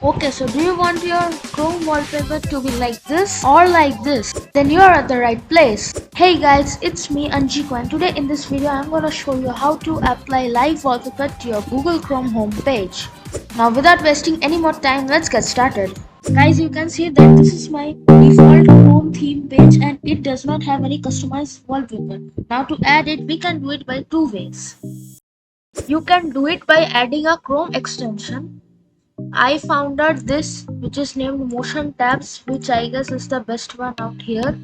Okay, so do you want your Chrome wallpaper to be like this or like this? Then you are at the right place. Hey guys, it's me AnjiKoo, and today in this video I'm gonna show you how to apply live wallpaper to your Google Chrome homepage. Now without wasting any more time, let's get started. Guys, you can see that this is my default Chrome theme page and it does not have any customized wallpaper. Now to add it, we can do it by two ways. You can do it by adding a Chrome extension. I found out this which is named Motion Tabs, which I guess is the best one out here,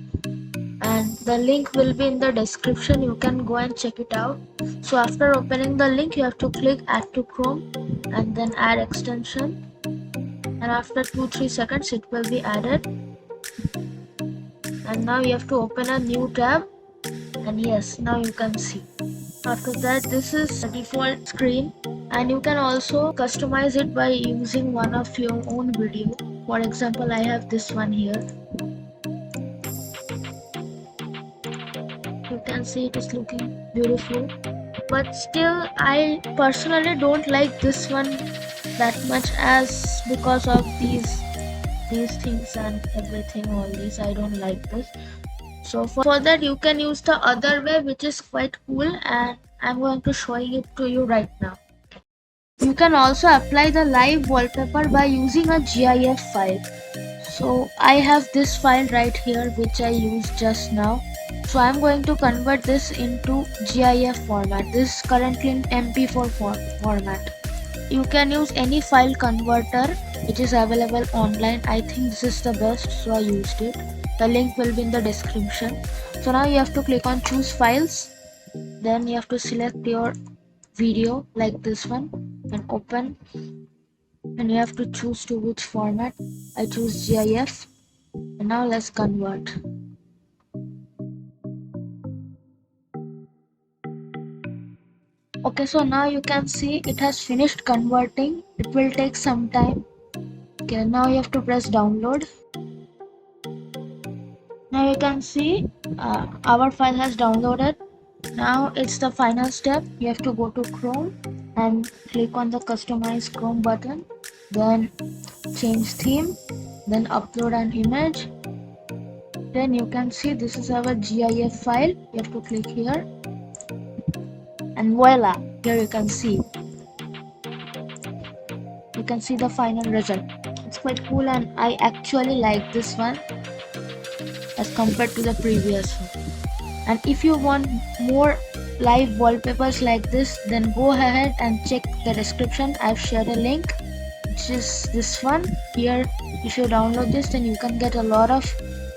and the link will be in the description. You can go and check it out. So after opening the link, you have to click add to Chrome and then add extension, and after 2-3 seconds it will be added. And now you have to open a new tab, and yes, now you can see. After that, this is the default screen, and you can also customize it by using one of your own video. For example, I have this one here. You can see it is looking beautiful, but still I personally don't like this one that much, as because of these things and everything, all these I don't like this. So for that you can use the other way, which is quite cool, and I'm going to show it to you right now. You can also apply the live wallpaper by using a GIF file. So I have this file right here which I used just now. So I'm going to convert this into GIF format. This is currently in MP4 format. You can use any file converter which is available online. I think this is the best, so I used it. The link will be in the description. So now you have to click on choose files, then you have to select your video like this one and open, and you have to choose to which format. I choose GIF, and now let's convert. Okay, so now you can see it has finished converting. It will take some time. Okay, now you have to press download. Now you can see our file has downloaded. Now it's the final step. You have to go to Chrome and click on the customize Chrome button, then change theme, then upload an image. Then you can see this is our GIF file. You have to click here, and voila, here you can see the final result. It's quite cool, and I actually like this one as compared to the previous one. And if you want more live wallpapers like this, then go ahead and check the description. I've shared a link, which is this one here. If you download this, then you can get a lot of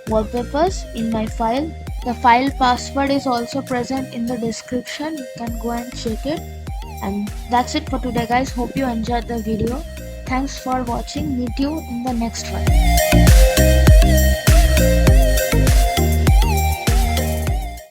wallpapers in my file. The file password is also present in the description. You can go and check it. And that's it for today, guys. Hope you enjoyed the video. Thanks for watching. Meet you in the next one.